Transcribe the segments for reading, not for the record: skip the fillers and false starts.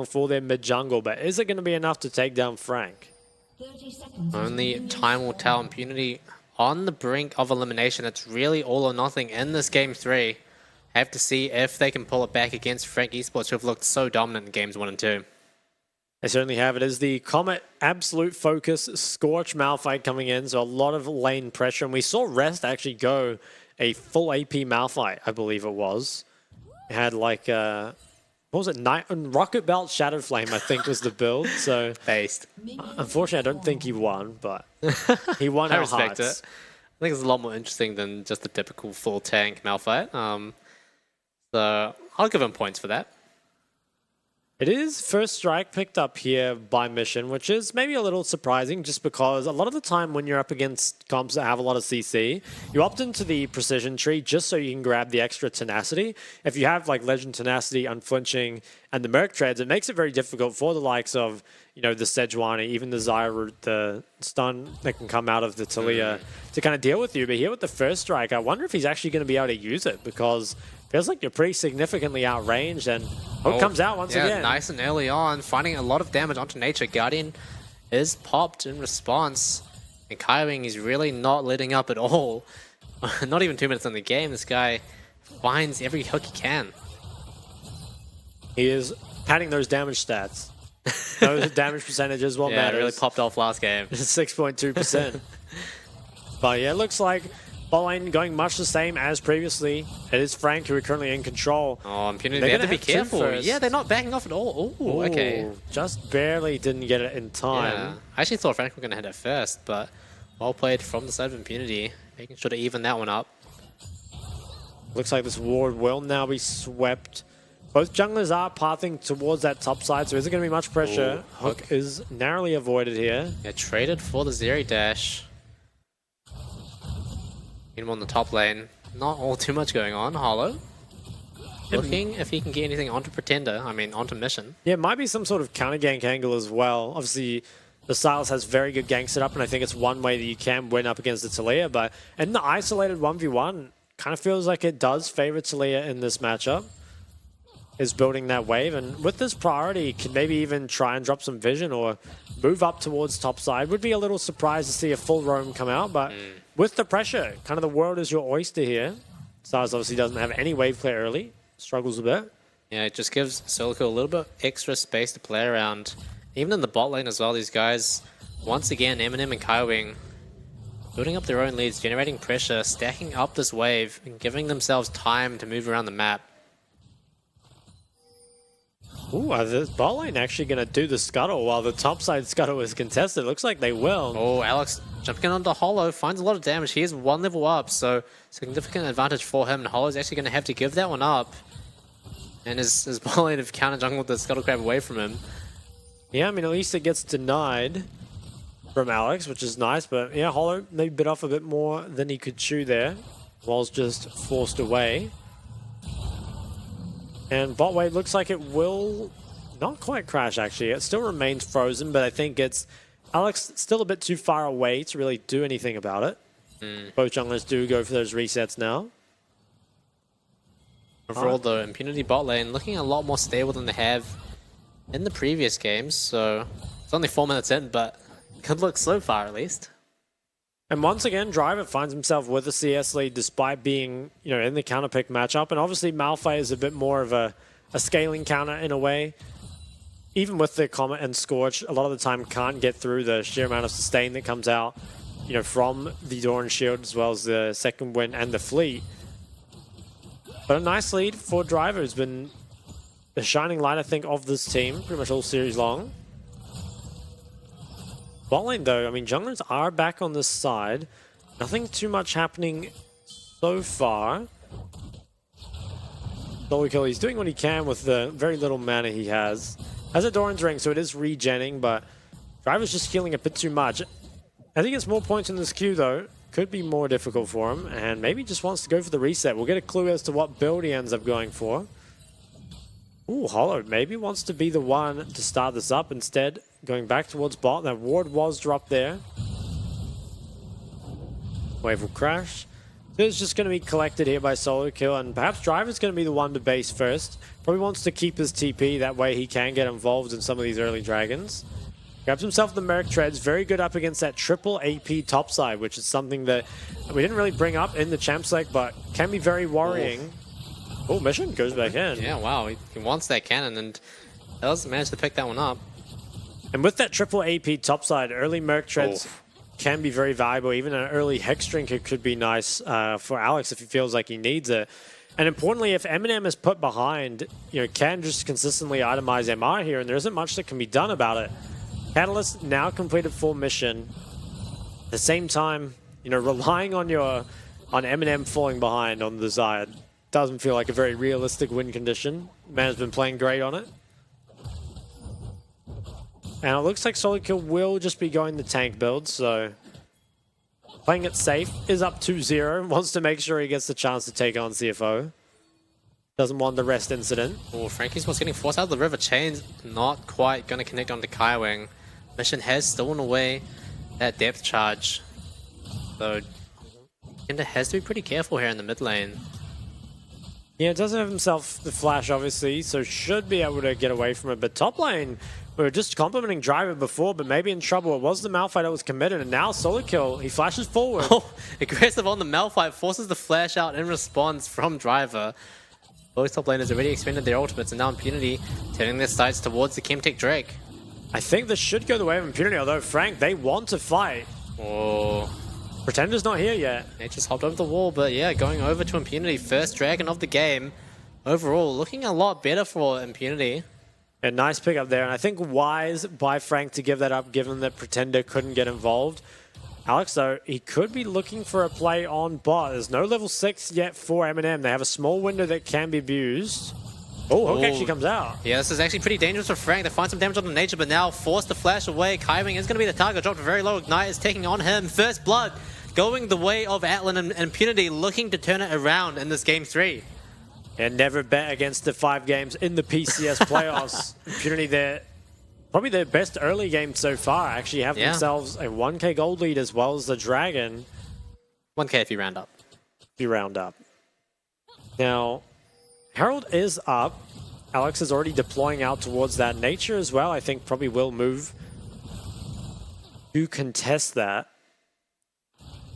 for their mid-jungle, but is it going to be enough to take down Frank? Only time will tell. Impunity on the brink of elimination. It's really all or nothing in this game 3. Have to see if they can pull it back against Frank Esports, who have looked so dominant in games 1 and 2. They certainly have. It is the Comet Absolute Focus Scorch Malphite coming in, so a lot of lane pressure. And we saw Rest actually go a full AP Malphite, I believe it was. It had like, what was it? Rocket Belt Shadow Flame, I think was the build. So Based. Unfortunately, I don't think he won, but he won I our respect hearts. it. I think it's a lot more interesting than just the typical full tank Malphite. So I'll give him points for that. It is first strike picked up here by Mission, which is maybe a little surprising just because a lot of the time when you're up against comps that have a lot of CC, you opt into the precision tree just so you can grab the extra tenacity. If you have like Legend Tenacity, Unflinching, and the Merc Treads, it makes it very difficult for the likes of, you know, the Sejuani, even the Zyra, the stun that can come out of the Talia to kind of deal with you. But here with the first strike, I wonder if he's actually going to be able to use it because feels like you're pretty significantly outranged, and Hook comes out once again. Nice and early on, finding a lot of damage onto Nature. Guardian is popped in response, and Kaiwing is really not letting up at all. Not even 2 minutes in the game, this guy finds every hook he can. He is padding those damage stats. Those damage percentages, what matters. Yeah, really popped off last game. 6.2%. But yeah, it looks like bot lane going much the same as previously. It is Frank who are currently in control. Oh, Impunity, they have to be careful. Yeah, they're not backing off at all. Ooh, okay. Just barely didn't get it in time. Yeah. I actually thought Frank were going to hit it first, but well played from the side of Impunity, making sure to even that one up. Looks like this ward will now be swept. Both junglers are pathing towards that top side, so isn't going to be much pressure. Ooh, Hook is narrowly avoided here. Yeah, traded for the Zeri dash. Meanwhile on the top lane, not all too much going on. Hollow looking if he can get anything onto Pretender, onto Mission. Yeah, it might be some sort of counter gank angle as well. Obviously, the Silas has very good gank setup, and I think it's one way that you can win up against the Talia, but in the isolated 1v1, kind of feels like it does favor Talia in this matchup. Is building that wave, and with this priority, can maybe even try and drop some vision or move up towards top side. Would be a little surprised to see a full roam come out, but with the pressure, kind of the world is your oyster here. Stars obviously doesn't have any wave play early, struggles a bit. Yeah, it just gives Silico a little bit extra space to play around. Even in the bot lane as well, these guys, once again, Eminem and Kaiwing, building up their own leads, generating pressure, stacking up this wave, and giving themselves time to move around the map. Ooh, are the bot lane actually going to do the scuttle while the topside scuttle is contested? Looks like they will. Oh, Alex jumping onto Hollow, finds a lot of damage. He is one level up, so significant advantage for him. And Hollow's actually going to have to give that one up. And his bot lane have counter jungled the Scuttle Crab away from him. Yeah, at least it gets denied from Alex, which is nice. But yeah, Hollow maybe bit off a bit more than he could chew there. Whilst just forced away. And bot wave looks like it will not quite crash, actually. It still remains frozen, but I think it's Alex still a bit too far away to really do anything about it. Both junglers do go for those resets now. Overall, though, Impunity bot lane looking a lot more stable than they have in the previous games. So it's only 4 minutes in, but good look so far, at least. And once again, Driver finds himself with a CS lead despite being, in the counter pick matchup. And obviously, Malphite is a bit more of a scaling counter in a way. Even with the Comet and Scorch, a lot of the time can't get through the sheer amount of sustain that comes out, from the Doran Shield as well as the second wind and the fleet. But a nice lead for Driver, who's been the shining light, I think, of this team pretty much all series long. Bot lane, though, junglers are back on this side. Nothing too much happening so far. lolclips, he's doing what he can with the very little mana he has. Has a Doran's Ring, so it is regenning, but Driver's just healing a bit too much. As he gets more points in this queue, though, could be more difficult for him, and maybe just wants to go for the reset. We'll get a clue as to what build he ends up going for. Ooh, Hollow maybe wants to be the one to start this up instead. Going back towards bot. That ward was dropped there. Wave will crash. It's just going to be collected here by Solo Kill, and perhaps Driver's going to be the one to base first. Probably wants to keep his TP, that way he can get involved in some of these early dragons. Grabs himself the Merc Treads, very good up against that triple AP topside, which is something that we didn't really bring up in the champ select, but can be very worrying. Oh, mission goes back in. Yeah, wow, he wants that cannon, and Ellis managed to pick that one up. And with that triple AP topside, early Merc Treads can be very valuable. Even an early Hex Drinker could be nice for Alex if he feels like he needs it. And importantly, if Eminem is put behind, can just consistently itemize MR here, and there isn't much that can be done about it. Catalyst now completed full mission. At the same time, relying on Eminem falling behind on the Zayed doesn't feel like a very realistic win condition. Man's been playing great on it. And it looks like Solo Kill will just be going the tank build, so playing it safe, is up 2-0, wants to make sure he gets the chance to take on CFO. Doesn't want the rest incident. Oh, Frankie's was getting forced out of the river. Chain's not quite going to connect onto Kaiwing. Mission has stolen away that depth charge. So, Kinder has to be pretty careful here in the mid lane. Yeah, doesn't have himself the flash, obviously, so should be able to get away from it. But top lane, we were just complimenting Driver before, but maybe in trouble. It was the Malphite that was committed, and now Solo Kill, he flashes forward. Oh, aggressive on the Malphite, forces the flash out in response from Driver. Both top laners already expended their ultimates, and now Impunity turning their sights towards the Chemtech Drake. I think this should go the way of Impunity, although Frank, they want to fight. Oh. Pretender's not here yet. They just hopped over the wall, but yeah, going over to Impunity. First dragon of the game. Overall, looking a lot better for Impunity. A nice pick up there, and I think wise by Frank to give that up, given that Pretender couldn't get involved. Alex, though, he could be looking for a play on bot. There's no level 6 yet for Eminem. They have a small window that can be abused. Oh, Hook actually comes out. Yeah, this is actually pretty dangerous for Frank. They find some damage on the nature, but now forced to flash away. Kaiwing is going to be the target. Dropped a very low ignite. Is taking on him. First blood going the way of Atlan, and Impunity looking to turn it around in this game 3. And never bet against the 5 games in the PCS playoffs. Impunity, they're probably their best early game so far. Actually have themselves a 1k gold lead as well as the Dragon. 1k if you round up. If you round up. Now, Herald is up. Alex is already deploying out towards that. Nature as well, I think, probably will move to contest that.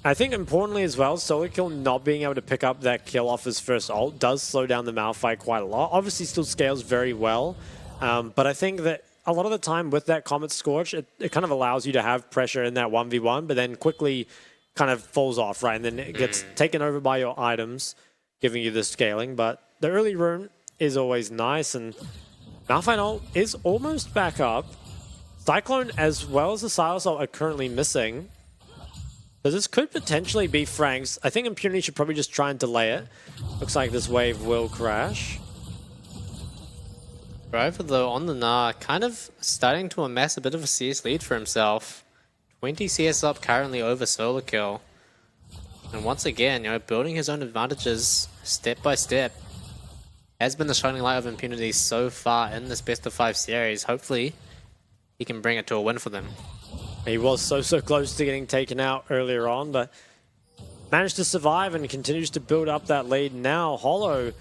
I think importantly as well, Solo Kill not being able to pick up that kill off his first ult does slow down the Malphite quite a lot. Obviously still scales very well, but I think that a lot of the time with that Comet Scorch, it kind of allows you to have pressure in that 1v1, but then quickly kind of falls off, right? And then it gets taken over by your items, giving you the scaling. But the early rune is always nice, and Malphite ult is almost back up. Cyclone as well as the Silas ult are currently missing. So this could potentially be Frank's. I think Impunity should probably just try and delay it. Looks like this wave will crash. Driver, though, on the Gnar, kind of starting to amass a bit of a CS lead for himself. 20 CS up currently over Solo Kill. And once again, building his own advantages step by step. Has been the shining light of Impunity so far in this best of 5 series. Hopefully, he can bring it to a win for them. He was so close to getting taken out earlier on, but managed to survive and continues to build up that lead. Now, Hollow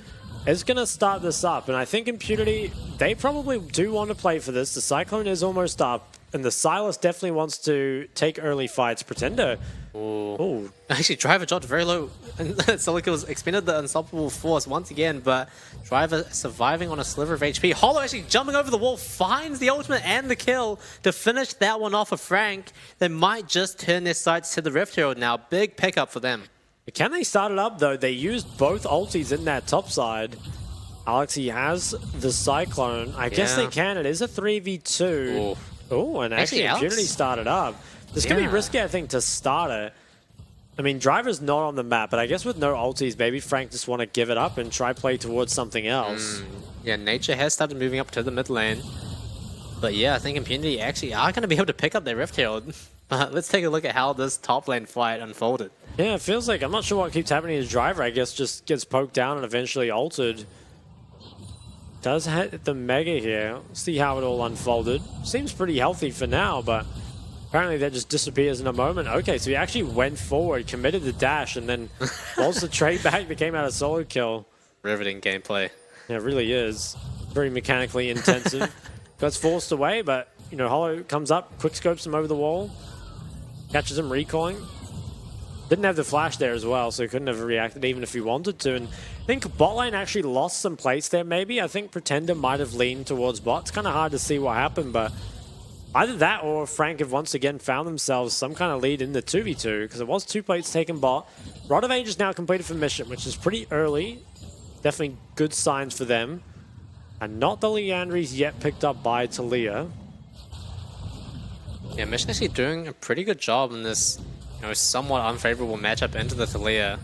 is going to start this up, and I think Impunity, they probably do want to play for this. The Cyclone is almost up, and the Silas definitely wants to take early fights. Pretender. Ooh. Actually, Driver dropped very low. Solo Kill's expended the Unstoppable Force once again, but Driver surviving on a sliver of HP. Hollow actually jumping over the wall, finds the ultimate and the kill to finish that one off of Frank. They might just turn their sights to the Rift Herald now. Big pickup for them. Can they start it up, though? They used both ultis in that top side. Alex, he has the Cyclone. I guess they can. It is a 3v2. Oh, and actually Impunity started up. This could be risky, I think, to start it. I mean, Driver's not on the map, but I guess with no ultis, maybe Frank just want to give it up and try play towards something else. Yeah, Nature has started moving up to the mid lane. But yeah, I think Impunity actually are going to be able to pick up their Rift Herald. But let's take a look at how this top lane fight unfolded. Yeah, it feels like, I'm not sure what keeps happening to Driver. I guess just gets poked down and eventually altered. Does hit the Mega here. See how it all unfolded. Seems pretty healthy for now, but Apparently that just disappears in a moment. Okay, so he actually went forward, committed the dash, and then lost the trade back that came out of solo kill. Riveting gameplay. Yeah, it really is. Very mechanically intensive. Gets forced away, but, you know, Hollow comes up, quick scopes him over the wall, catches him recoiling. Didn't have the flash there as well, so he couldn't have reacted even if he wanted to. And I think bot lane actually lost some place there, maybe. I think Pretender might have leaned towards bot. It's kind of hard to see what happened, but either that or Frank have once again found themselves some kind of lead in the 2v2, because it was 2 plates taken bot. Rod of Age is now completed for Mission, which is pretty early. Definitely good signs for them. And not the Leandries yet picked up by Talia. Yeah, Mission actually doing a pretty good job in this, you know, somewhat unfavorable matchup into the Talia.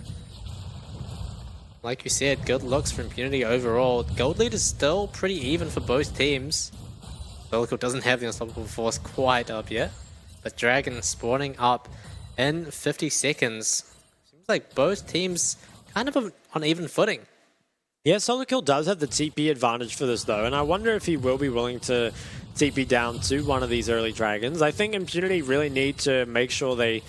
Like you said, good looks for Impunity overall. Gold lead is still pretty even for both teams. Solokill doesn't have the Unstoppable Force quite up yet, but Dragon spawning up in 50 seconds. Seems like both teams kind of on even footing. Yeah, Solokill does have the TP advantage for this though, and I wonder if he will be willing to TP down to one of these early dragons. I think Impunity really need to make sure they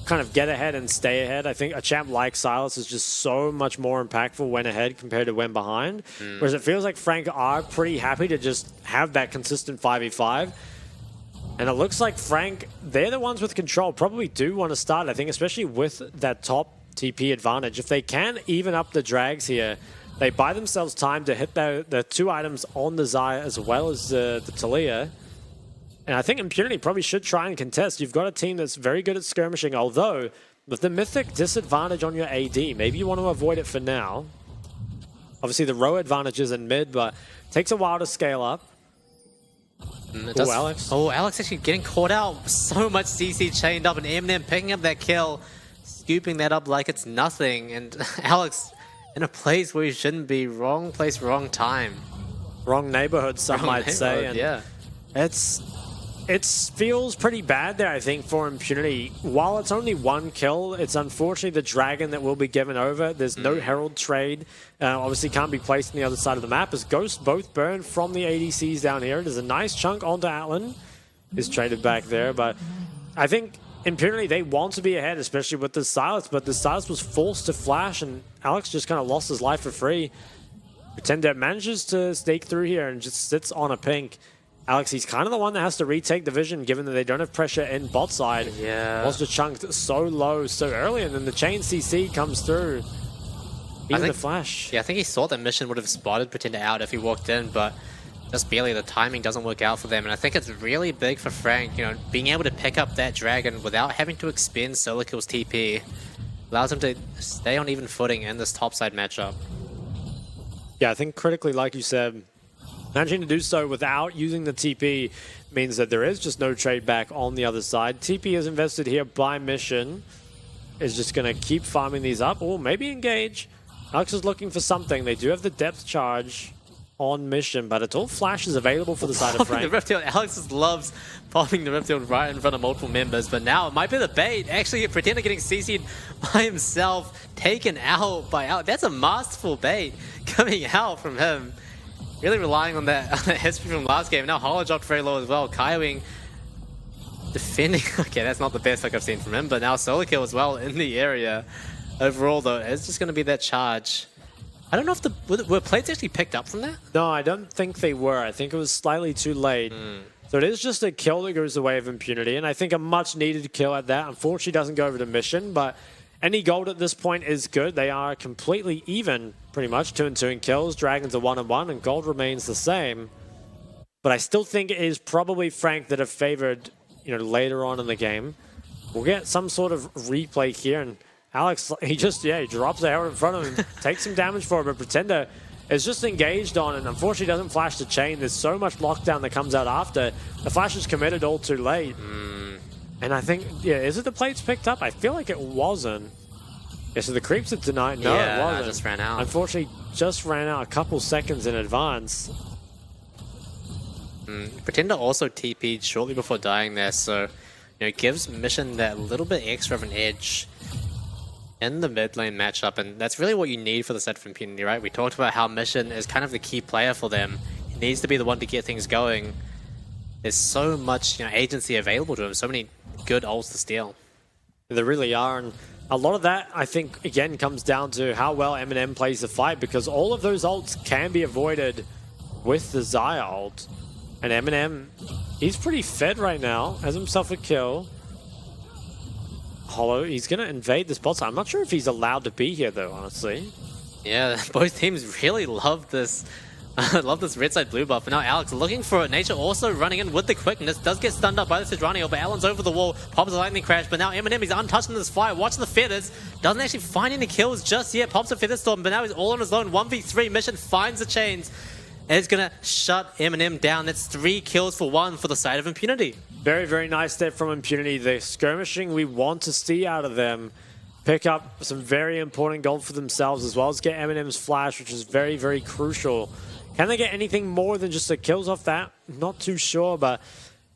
kind of get ahead and stay ahead. I think a champ like Silas is just so much more impactful when ahead compared to when behind. Whereas it feels like Frank are pretty happy to just have that consistent 5v5. And it looks like Frank, they're the ones with control, probably do want to start, I think, especially with that top TP advantage. If they can even up the drags here, they buy themselves time to hit the 2 items on the Xayah as well as the Talia. And I think Impunity probably should try and contest. You've got a team that's very good at skirmishing, although with the Mythic disadvantage on your AD, maybe you want to avoid it for now. Obviously the row advantage is in mid, but takes a while to scale up. Oh, Alex. Oh, Alex actually getting caught out. So much CC chained up, and Eminem picking up that kill, scooping that up like it's nothing. And Alex in a place where he shouldn't be. Wrong place, wrong time. Wrong neighborhood, some might say. And yeah. It feels pretty bad there, I think, for Impunity. While it's only 1 kill, it's unfortunately the dragon that will be given over. There's no Herald trade. Obviously can't be placed on the other side of the map as Ghosts both burn from the ADCs down here. There's a nice chunk onto Atlan. Is traded back there, but I think Impunity, they want to be ahead, especially with the Silas, but the Silas was forced to flash and Alex just kind of lost his life for free. Pretender manages to stake through here and just sits on a pink. Alex, he's kind of the one that has to retake the vision, given that they don't have pressure in bot side. Yeah. Was just chunked so low so early, and then the chain CC comes through. Even the flash. Yeah, I think he thought that Mission would have spotted Pretender out if he walked in, but just barely. The timing doesn't work out for them, and I think it's really big for Frank, you know, being able to pick up that dragon without having to expend Solokill's TP. Allows him to stay on even footing in this topside matchup. Yeah, I think critically, like you said, managing to do so without using the TP means that there is just no trade back on the other side. TP is invested here by Mission. Is just going to keep farming these up, or maybe engage. Alex is looking for something. They do have the depth charge on Mission, but it's all flashes available for the side of Frank. The Rift Hill, Alex just loves popping the Rift Hill right in front of multiple members, but now it might be the bait. Actually, Pretender getting CC'd by himself, taken out by Alex. That's a masterful bait coming out from him. Really relying on that history from last game. Now Hollow dropped very low as well. Kaiwing defending. Okay, that's not the best look I've seen from him, but now solo kill as well in the area. Overall, though, it's just going to be that charge. I don't know if were plates actually picked up from that? No, I don't think they were. I think it was slightly too late. So it is just a kill that goes the way of Impunity, and I think a much needed kill at that. Unfortunately, doesn't go over to Mission, but any gold at this point is good. They are completely even, pretty much, 2-2 in kills. Dragons are 1-1, and gold remains the same. But I still think it is probably Frank that have favored, you know, later on in the game. We'll get some sort of replay here, and Alex, he drops the arrow in front of him, takes some damage for it, but Pretender is just engaged on, and unfortunately doesn't flash the chain. There's so much lockdown that comes out after. The flash is committed all too late. And I think, yeah, is it the plates picked up? I feel like it wasn't. Yeah, so the creeps are denied. No, yeah, it wasn't. No, just ran out. Unfortunately, just ran out a couple seconds in advance. Pretender also TP'd shortly before dying there, so, you know, gives Mission that little bit extra of an edge in the mid lane matchup, and that's really what you need for the set of Impunity, right? We talked about how Mission is kind of the key player for them. He needs to be the one to get things going. there's so much agency available to him, so many good ults to steal. There really are, and a lot of that, I think, again, comes down to how well Eminem plays the fight, because all of those ults can be avoided with the Xayah ult. And Eminem, he's pretty fed right now, has himself a kill. Hollow, he's going to invade this bot side. I'm not sure if he's allowed to be here, though, honestly. Yeah, both teams really love this. Love this red side blue buff. And now Alex looking for it. Nature also running in with the quickness. Does get stunned up by the Sidranio, but Alan's over the wall. Pops a lightning crash. But now Eminem, he's untouched in this fight. Watch the feathers. Doesn't actually find any kills just yet. Pops a feather storm, but now he's all on his own. 1v3 mission finds the chains. And it's going to shut Eminem down. That's 3 kills for 1 for the side of Impunity. Very, very nice step from Impunity. The skirmishing we want to see out of them. Pick up some very important gold for themselves, as well as get Eminem's flash, which is very, very crucial. Can they get anything more than just the kills off that? Not too sure, but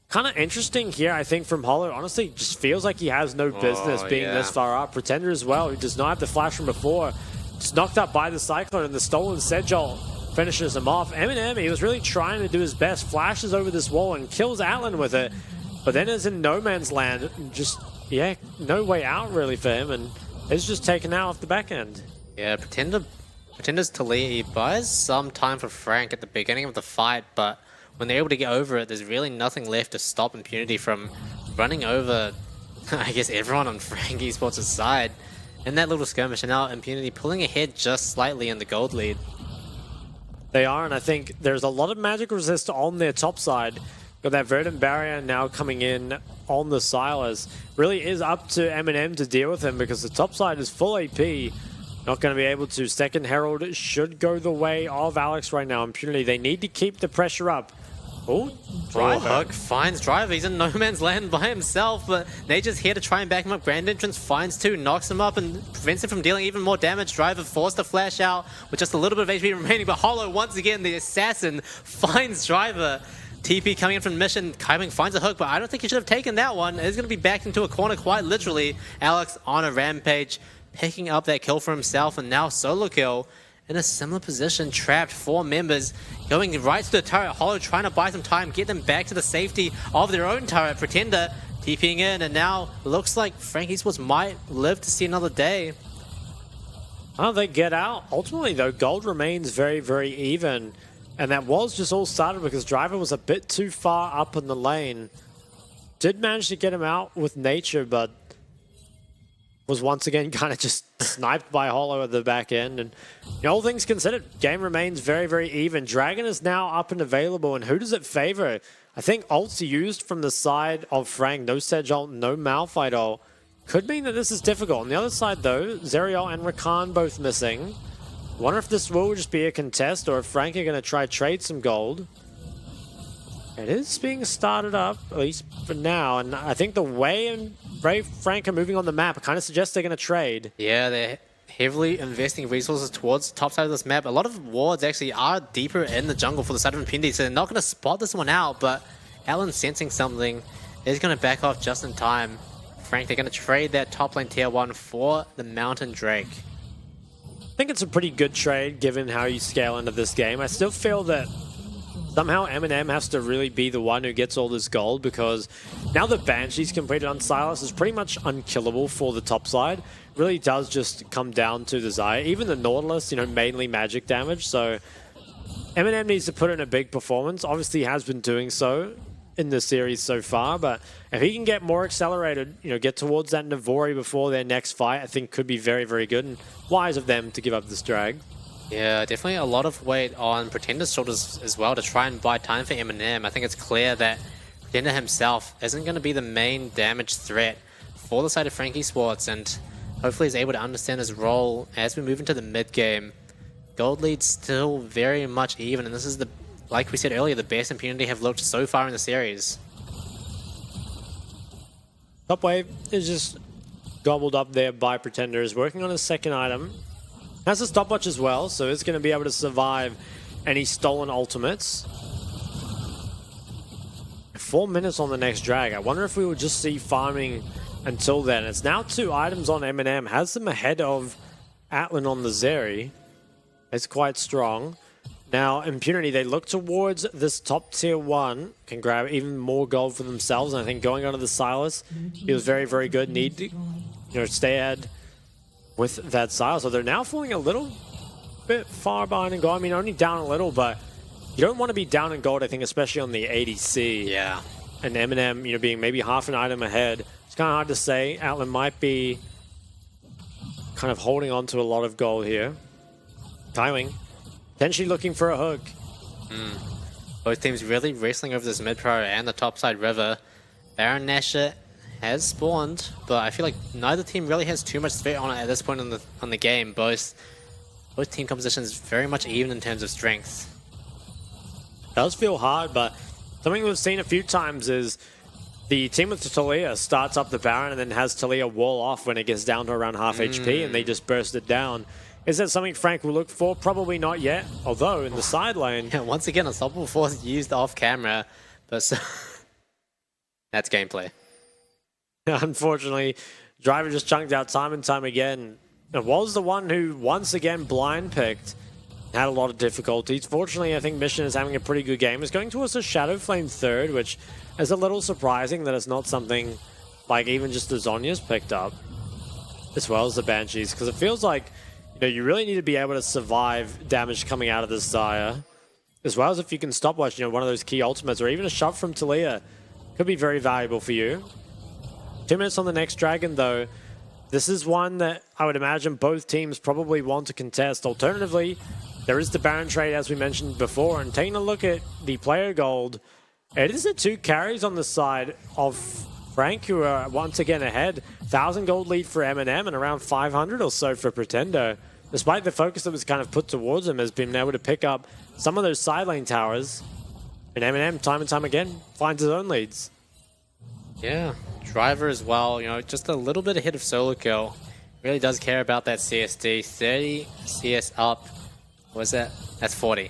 kind of interesting here, I think, from Hollow. Honestly, just feels like he has no business being this far up. Pretender as well, who does not have the flash from before. Just knocked up by the Cyclone, and the stolen Sedjol finishes him off. Eminem, he was really trying to do his best, flashes over this wall and kills Atlan with it, but then is in no man's land. Just, yeah, no way out really for him, and it's just taken out off the back end. Yeah, Pretender's to lead. He buys some time for Frank at the beginning of the fight, but when they're able to get over it, there's really nothing left to stop Impunity from running over, I guess, everyone on Frank Esports' side. And that little skirmish, and now Impunity pulling ahead just slightly in the gold lead. They are, and I think there's a lot of magic resist on their top side. Got that Verdant Barrier now coming in on the Silas. Really is up to Eminem to deal with him, because the top side is full AP. Not going to be able to. Second Herald should go the way of Alex right now. Impunity, they need to keep the pressure up. Oh, Driver. Hook finds Driver. He's in no man's land by himself, but Nature's here to try and back him up. Grand Entrance finds 2, knocks him up, and prevents him from dealing even more damage. Driver forced to flash out with just a little bit of HP remaining, but Hollow, once again, the assassin, finds Driver. TP coming in from mission. Kaiming finds a hook, but I don't think he should have taken that one. It's going to be backed into a corner quite literally. Alex on a rampage, picking up that kill for himself, and now solo kill in a similar position, trapped 4 members, going right to the turret. Hollow trying to buy some time, get them back to the safety of their own turret. Pretender TPing in, and now looks like Frank Esports might live to see another day. Oh, they get out. Ultimately, though, gold remains very, very even. And that was just all started because Driver was a bit too far up in the lane. Did manage to get him out with Nature, but was once again kind of just sniped by Hollow at the back end. And all things considered, game remains very, very even. Dragon is now up and available, and who does it favor? I think ults used from the side of Frank. No Sedge ult, no Malphite ult. Could mean that this is difficult. On the other side, though, Zerial and Rakan both missing. Wonder if this will just be a contest, or if Frank are going to try trade some gold. It is being started up, at least for now, and I think the way Frank are moving on the map kind of suggests they're going to trade. Yeah, they're heavily investing resources towards the top side of this map. A lot of wards actually are deeper in the jungle for the side of Impunity, so they're not going to spot this one out, but Alan sensing something is going to back off just in time. Frank, they're going to trade that top lane tier 1 for the Mountain Drake. I think it's a pretty good trade given how you scale into this game. I still feel that somehow Eminem has to really be the one who gets all this gold, because now the Banshee's completed on Silas is pretty much unkillable for the top side. Really does just come down to the Xayah. Even the Nautilus, mainly magic damage. So Eminem needs to put in a big performance. Obviously he has been doing so in the series so far, but if he can get more accelerated, get towards that Navori before their next fight, I think could be very, very good, and wise of them to give up this drag. Yeah, definitely a lot of weight on Pretender's shoulders as well to try and buy time for Eminem. I think it's clear that Pretender himself isn't going to be the main damage threat for the side of Frank Esports, and hopefully he's able to understand his role as we move into the mid game. Gold lead's still very much even, and this is like we said earlier, the best Impunity have looked so far in the series. Top wave is just gobbled up there by Pretenders, working on his second item. Has a stopwatch as well, so it's going to be able to survive any stolen ultimates. 4 minutes on the next drag. I wonder if we will just see farming until then. It's now 2 items on Eminem. Has them ahead of Atlan on the Zeri. It's quite strong. Now, Impunity, they look towards this top tier 1, can grab even more gold for themselves, and I think going onto the Silas, he was very, very good. Need to stay ahead with that Silas. So they're now falling a little bit far behind in gold. I mean, only down a little, but you don't want to be down in gold, I think, especially on the ADC. Yeah. And Eminem, being maybe half an item ahead. It's kind of hard to say. Outland might be kind of holding on to a lot of gold here. Timing. Potentially looking for a hook. Both teams really wrestling over this mid-pro and the topside river. Baron Nashor has spawned, but I feel like neither team really has too much threat on it at this point on the game. Both team compositions very much even in terms of strength. Does feel hard, but something we've seen a few times is the team with Talia starts up the Baron and then has Talia wall off when it gets down to around half HP and they just burst it down. Is that something Frank will look for? Probably not yet, although in the side lane... Yeah, once again, Unstoppable Force used off camera, but that's gameplay. Unfortunately, Driver just chunked out time and time again. It was the one who once again blind picked. Had a lot of difficulties. Fortunately, I think Mission is having a pretty good game. It's going towards a Shadow Flame third, which is a little surprising that it's not something like even just the Zonya's picked up, as well as the Banshees, because it feels like you really need to be able to survive damage coming out of this Zaya, as well as if you can stopwatch, one of those key ultimates, or even a shove from Talia could be very valuable for you. 2 minutes on the next Dragon, though. This is one that I would imagine both teams probably want to contest. Alternatively, there is the Baron trade, as we mentioned before, and taking a look at the player gold, it is the 2 carries on the side of Frank, who are once again ahead. 1,000 gold lead for Eminem and around 500 or so for Pretender. Despite the focus that was kind of put towards him, has been able to pick up some of those side lane towers. And Eminem, time and time again, finds his own leads. Yeah, Driver as well, just a little bit ahead of Solo Kill. Really does care about that CSD. 30 CS up. What was that? That's 40.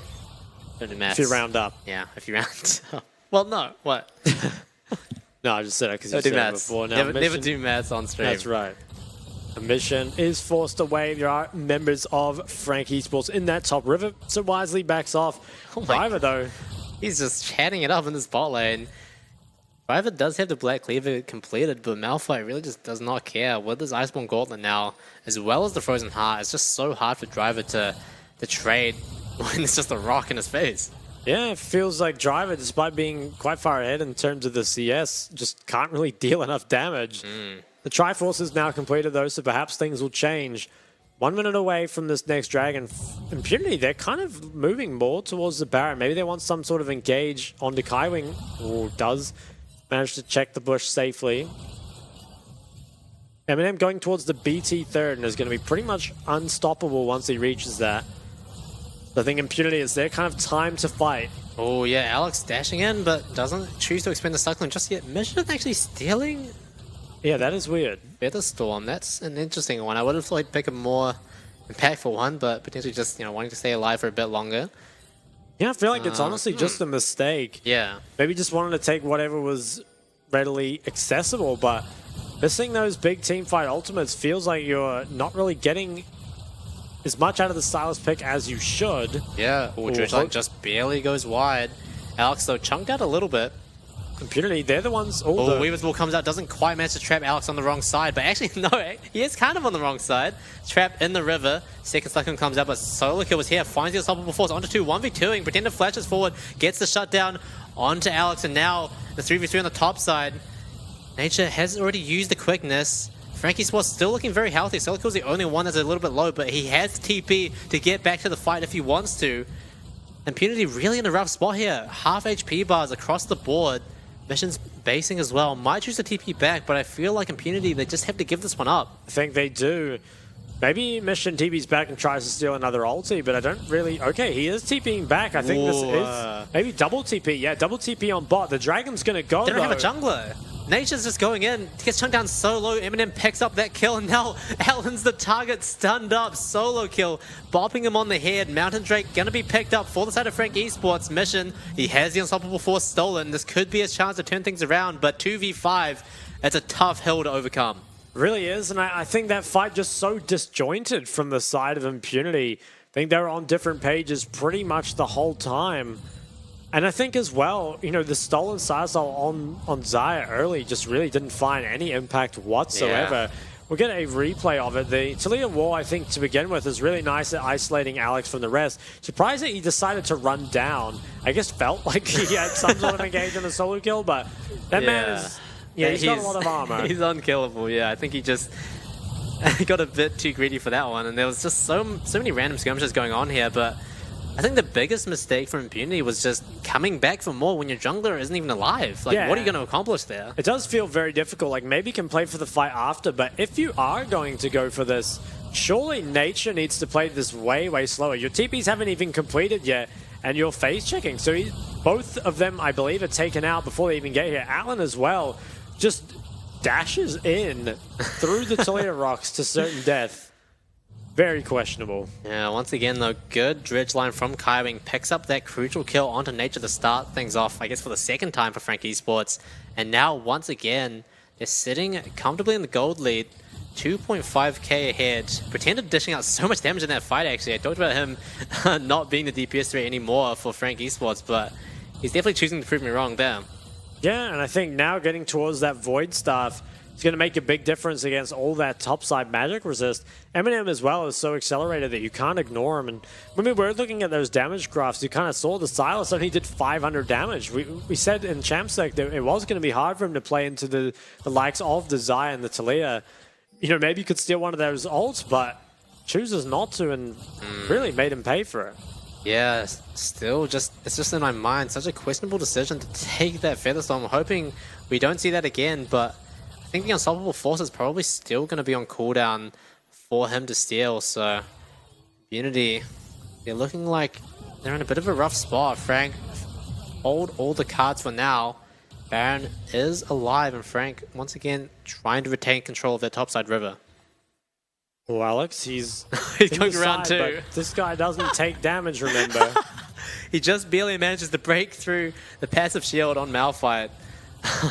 If you round up. Yeah, if you round up. Well, no, what? No, I just said it because you said it before. Now, never do maths on stream. That's right. A mission is forced away. There are members of Frank Esports in that top river, so wisely backs off. Driver, though. He's just chatting it up in this bot lane. Driver does have the Black Cleaver completed, but Malphite really just does not care. With his Iceborne Gauntlet now, as well as the Frozen Heart, it's just so hard for Driver to trade when it's just a rock in his face. Yeah, it feels like Driver, despite being quite far ahead in terms of the CS, just can't really deal enough damage. The Triforce is now completed, though, so perhaps things will change. 1 minute away from this next Dragon. Impunity, they're kind of moving more towards the Baron. Maybe they want some sort of engage onto Kaiwing, or does manage to check the bush safely. Eminem going towards the BT third and is going to be pretty much unstoppable once he reaches that. I think Impunity is their kind of time to fight. Oh yeah, Alex dashing in, but doesn't choose to expend the cyclone just yet. Mission actually stealing? Yeah, that is weird. Feather Storm, that's an interesting one. I would have thought he'd pick a more impactful one, but potentially just, wanting to stay alive for a bit longer. Yeah, I feel like it's honestly just a mistake. Yeah. Maybe just wanted to take whatever was readily accessible, but missing those big team fight ultimates feels like you're not really getting as much out of the Silas pick as you should. Yeah, Dredgeline just barely goes wide. Alex, though, chunked out a little bit. Impunity, they're the ones... Weaver's Wall comes out, doesn't quite manage to trap Alex on the wrong side, but actually, no, he is kind of on the wrong side. Trapped in the river. Second cyclone comes out, but Solo Kill was here, finds the Unstoppable Force onto 2, 1v2ing, Pretender flashes forward, gets the shutdown onto Alex, and now the 3v3 on the top side. Nature has already used the quickness. Frank Esports still looking very healthy. Solo Kill's the only one that's a little bit low, but he has TP to get back to the fight if he wants to. Impunity really in a rough spot here. Half HP bars across the board. Mission's basing as well. Might choose to TP back, but I feel like Impunity, they just have to give this one up. I think they do. Maybe Mission TP's back and tries to steal another ulti, but I don't really... Okay, he is TPing back. I think this is... Maybe double TP. Yeah, double TP on bot. The Dragon's going to go, They don't have a jungler. Nature's just going in. Gets chunked down so low. Eminem picks up that kill, and now Alan's the target, stunned up. Solo kill, bopping him on the head. Mountain Drake going to be picked up for the side of Frank Esports. Mission, he has the Unstoppable Force stolen. This could be his chance to turn things around, but 2v5, it's a tough hill to overcome. Really is, and I think that fight just so disjointed from the side of Impunity. think they were on different pages pretty much the whole time. And I think as well, you know, the stolen Sarsol on Xayah early just really didn't find any impact whatsoever. Yeah. We'll get a replay of it. The Taliyah wall, I think, to begin with, is really nice at isolating Alex from the rest. Surprised that he decided to run down. I guess felt like he had some sort of engage on a solo kill, but that man is... Yeah, he's got a lot of armor. He's unkillable, yeah. I think he just got a bit too greedy for that one, and there was just so many random skirmishes going on here, but I think the biggest mistake from Impunity was just coming back for more when your jungler isn't even alive. Like, what are you going to accomplish there? It does feel very difficult. Like, maybe you can play for the fight after, but if you are going to go for this, surely Nature needs to play this way, way slower. Your TPs haven't even completed yet, and you're phase checking. So both of them, I believe, are taken out before they even get here. Atlan as well just dashes in through the Taliyah rocks to certain death. Very questionable. Yeah, once again, though, good dredge line from Kaiwing picks up that crucial kill onto Nature to start things off, I guess, for the second time for Frank Esports. And now, once again, they're sitting comfortably in the gold lead, 2.5k ahead. Pretended dishing out so much damage in that fight, actually. I talked about him not being the DPS threat anymore for Frank Esports, but he's definitely choosing to prove me wrong there. Yeah, and I think now getting towards that Void Staff, it's going to make a big difference against all that topside magic resist. Eminem as well is so accelerated that you can't ignore him. And when we were looking at those damage graphs, you kind of saw the Silas only did 500 damage. We said in Champsec that it was going to be hard for him to play into the likes of the Xayah and the Taliyah. You know, maybe you could steal one of those ults, but chooses not to and really made him pay for it. Yeah, still it's just in my mind, such a questionable decision to take that Featherstorm. I'm hoping we don't see that again, but I think the Unstoppable Force is probably still going to be on cooldown for him to steal, so Unity, they're looking like they're in a bit of a rough spot. Frank, hold all the cards for now. Baron is alive, and Frank, once again, trying to retain control of their topside river. Well, Alex, he's going around too. This guy doesn't take damage, remember? He just barely manages to break through the passive shield on Malphite.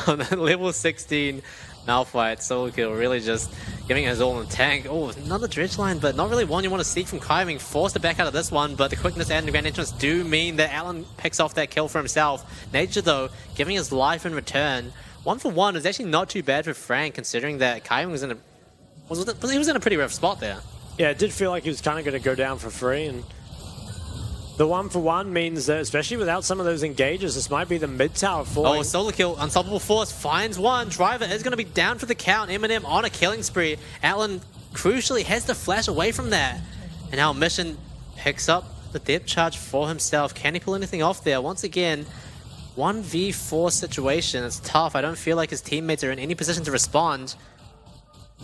On level 16 Malphite, solo kill, really just giving his all in the tank. Oh, another dredge line, but not really one you want to seek from Kaiwing. Forced to back out of this one, but the quickness and the grand entrance do mean that Alan picks off that kill for himself. Nature, though, giving his life in return. 1 for 1 is actually not too bad for Frank, considering that Kaiwing was in a pretty rough spot there. Yeah, it did feel like he was kind of going to go down for free, and the 1 for 1 means that, especially without some of those engages, this might be the mid tower falling. Oh, solo kill. Unstoppable Force finds one. Driver is going to be down for the count. Eminem on a killing spree. Atlan crucially has to flash away from that. And now Mission picks up the depth charge for himself. Can he pull anything off there? Once again, 1v4 situation. It's tough. I don't feel like his teammates are in any position to respond.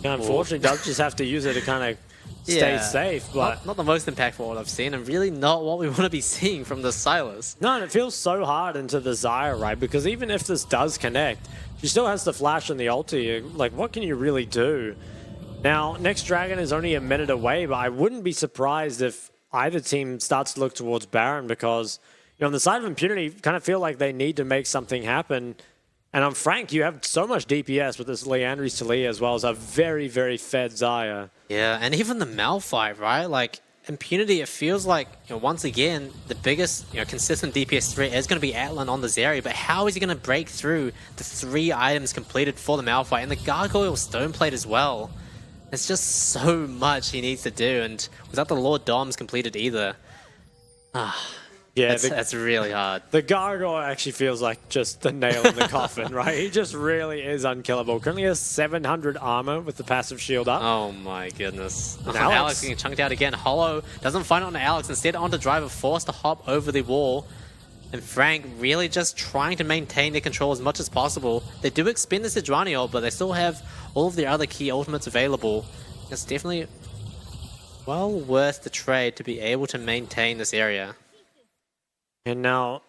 Yeah, unfortunately, does just have to use it to kind of stay safe, but not the most impactful what I've seen, and really not what we want to be seeing from the Silas. No, and it feels so hard into the Xayah, right? Because even if this does connect, she still has the flash and the ulti. Like, what can you really do? Now, next Dragon is only a minute away, but I wouldn't be surprised if either team starts to look towards Baron, because, you know, on the side of Impunity, kind of feel like they need to make something happen. And on Frank, you have so much DPS with this Leandry's Taliyah as well as a very, very fed Xayah. Yeah, and even the Malphite, right? Like, Impunity, it feels like, you know, once again, the biggest, you know, consistent DPS threat is going to be Atlan on the Zeri, but how is he going to break through the 3 items completed for the Malphite and the Gargoyle Stoneplate as well? There's just so much he needs to do, and without the Lord Doms completed either. Yeah, that's really hard. The Gargoyle actually feels like just the nail in the coffin, right? He just really is unkillable. Currently has 700 armor with the passive shield up. Oh my goodness. And Alex getting chunked out again. Hollow doesn't find it on Alex. Instead onto Driver, forced to hop over the wall. And Frank really just trying to maintain their control as much as possible. They do expend the Sejuani ult, but they still have all of their other key ultimates available. It's definitely well worth the trade to be able to maintain this area. And now,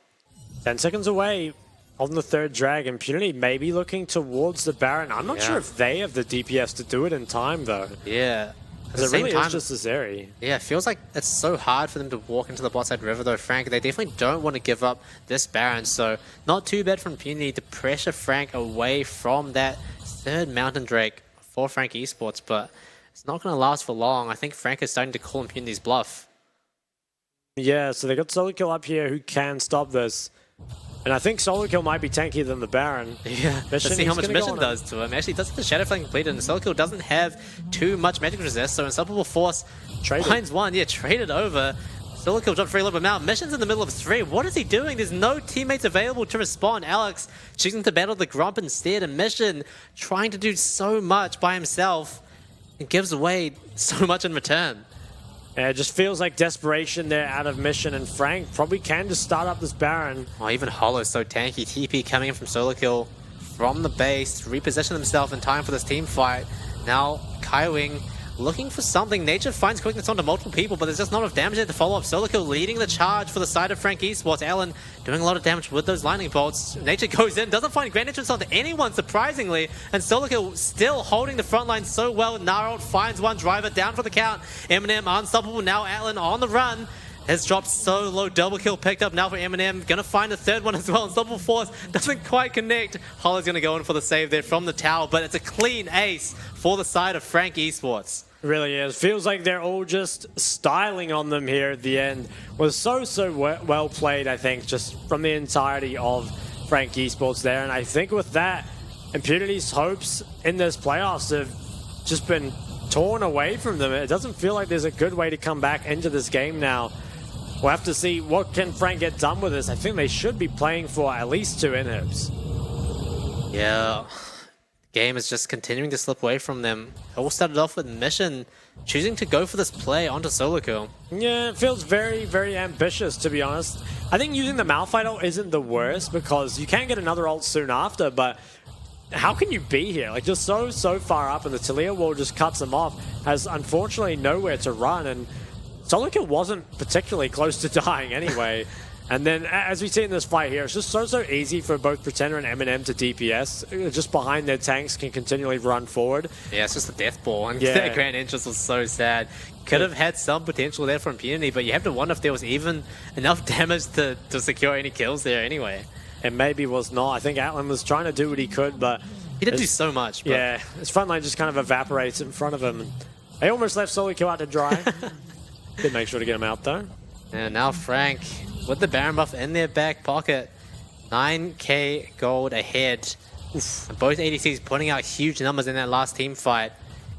10 seconds away on the 3rd Dragon. Impunity may be looking towards the Baron. I'm not sure if they have the DPS to do it in time, though. Yeah. Because it really is just a Zeri. Yeah, it feels like it's so hard for them to walk into the bot side river, though, Frank. They definitely don't want to give up this Baron, so not too bad from Impunity to pressure Frank away from that 3rd Mountain Drake for Frank Esports, but it's not going to last for long. I think Frank is starting to call Impunity's bluff. Yeah, so they got solo kill up here who can stop this. And I think solo kill might be tankier than the Baron. Yeah, let's see how much Mission does to him. Actually, does the Shadow Flame completed, and solo kill doesn't have too much magic resist, so Unstoppable Force finds one. Yeah, traded over. Solo kill dropped 3 a little bit now. Mission's in the middle of 3. What is he doing? There's no teammates available to respond. Alex choosing to battle the Grump instead, and Mission trying to do so much by himself and gives away so much in return. Yeah, it just feels like desperation there out of Mission, and Frank probably can just start up this Baron. Oh, even Hollow's so tanky. TP coming in from solo kill from the base to reposition himself in time for this team fight. Now, Kaiwing looking for something. Nature finds quickness onto multiple people, but there's just not enough damage there to follow up. Solo kill leading the charge for the side of Frank Esports. Allen doing a lot of damage with those lightning bolts. Nature goes in, doesn't find grand entrance onto anyone, surprisingly, and Solo kill still holding the front line so well. Narald finds one, Driver down for the count. Eminem unstoppable. Now Allen on the run. Has dropped so low. Double kill picked up now for Eminem. Gonna find a third one as well. Unstoppable Force doesn't quite connect. Hollow's gonna go in for the save there from the tower, but it's a clean ace for the side of Frank Esports. It really is. Feels like they're all just styling on them here at the end. Was so well played, I think, just from the entirety of Frank Esports there. And I think with that, Impunity's hopes in this playoffs have just been torn away from them. It doesn't feel like there's a good way to come back into this game now. We'll have to see what can Frank get done with this. I think they should be playing for at least 2 inhibs. Yeah. Game is just continuing to slip away from them. It all started off with Mission choosing to go for this play onto solo kill. Yeah, it feels very, very ambitious, to be honest. I think using the Malphite ult isn't the worst because you can get another ult soon after, but how can you be here? Like, just so far up, and the Talia wall just cuts them off. Has unfortunately nowhere to run, and solo kill wasn't particularly close to dying anyway. And then, as we see in this fight here, it's just so easy for both Pretender and Eminem to DPS. Just behind their tanks can continually run forward. Yeah, it's just a death ball, and Yeah. that grand entrance was so sad. Could have had some potential there for Impunity, but you have to wonder if there was even enough damage to secure any kills there anyway. It maybe was not. I think Atlan was trying to do what he could, but He did do so much. But yeah, his front line just kind of evaporates in front of him. They almost left solo kill out to dry. Did make sure to get him out, though. And now Frank with the Baron buff in their back pocket. 9k gold ahead. And both ADCs putting out huge numbers in that last team fight.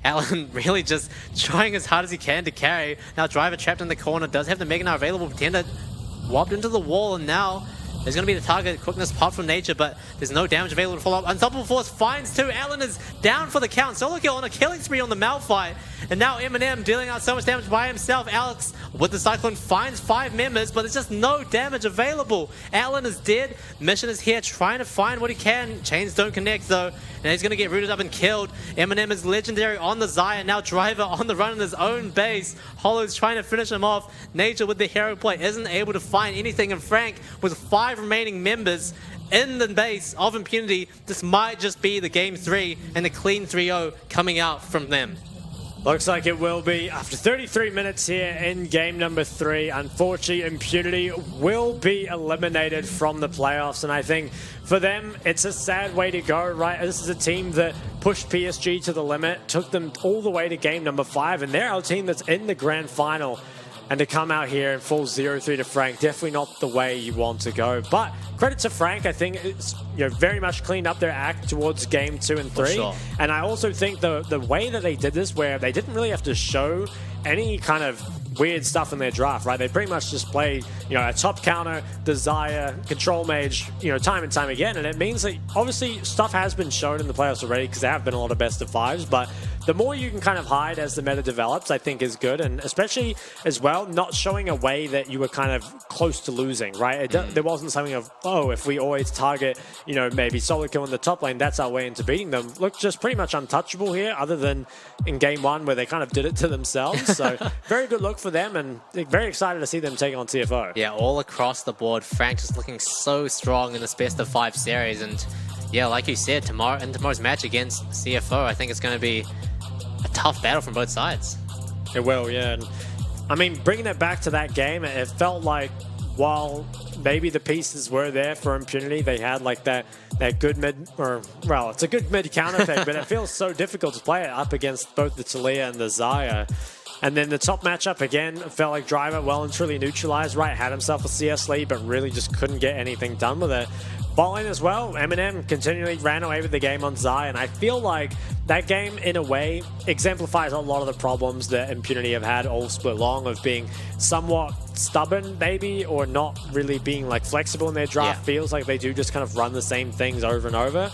Allen really just trying as hard as he can to carry. Now Driver trapped in the corner, does have the Mega Knight available. Pretender wobbed into the wall, and now there's going to be the target quickness pop from Nature, but there's no damage available to follow up. Unstoppable Force finds 2. Allen is down for the count. Solo kill on a killing spree on the Malphite. And now Eminem dealing out so much damage by himself. Alex with the Cyclone finds 5 members, but there's just no damage available. Allen is dead. Mission is here trying to find what he can. Chains don't connect though, and he's going to get rooted up and killed. Eminem is legendary on the Xayah. Now Driver on the run in his own base. Hollow's trying to finish him off. Nature with the hero play isn't able to find anything, and Frank with 5 remaining members in the base of Impunity. This might just be the game 3 and the clean 3-0 coming out from them. Looks like it will be. After 33 minutes here in game number 3, unfortunately, Impunity will be eliminated from the playoffs. And I think for them, it's a sad way to go, right? This is a team that pushed PSG to the limit, took them all the way to game number 5, and they're our team that's in the grand final. And to come out here and fall 0-3 to Frank, definitely not the way you want to go. But credit to Frank, I think it's very much cleaned up their act towards game 2 and 3. Sure. And I also think the way that they did this, where they didn't really have to show any kind of weird stuff in their draft, right? They pretty much just played, a top counter, desire, control mage, time and time again. And it means that obviously stuff has been shown in the playoffs already because there have been a lot of best of 5s, but the more you can kind of hide as the meta develops, I think is good. And especially as well, not showing a way that you were kind of close to losing, right? There wasn't something of, if we always target, maybe solo kill in the top lane, that's our way into beating them. Look, just pretty much untouchable here, other than in game 1 where they kind of did it to themselves. So very good look for them, and very excited to see them take on TFO. Yeah, all across the board, Frank just looking so strong in this best of 5 series. And yeah, like you said, tomorrow's match against CFO, I think it's going to be a tough battle from both sides. It will, yeah. And, I mean, bringing it back to that game, it felt like while maybe the pieces were there for Impunity, they had like that good mid, it's a good mid counter pick, but it feels so difficult to play it up against both the Talia and the Xayah. And then the top matchup, again, felt like Driver well and truly neutralized. Right, had himself a CS lead, but really just couldn't get anything done with it. Bot lane as well, Eminem continually ran away with the game on Zai, and I feel like that game, in a way, exemplifies a lot of the problems that Impunity have had all split long, of being somewhat stubborn, maybe, or not really being like flexible in their draft. Feels like they do just kind of run the same things over and over.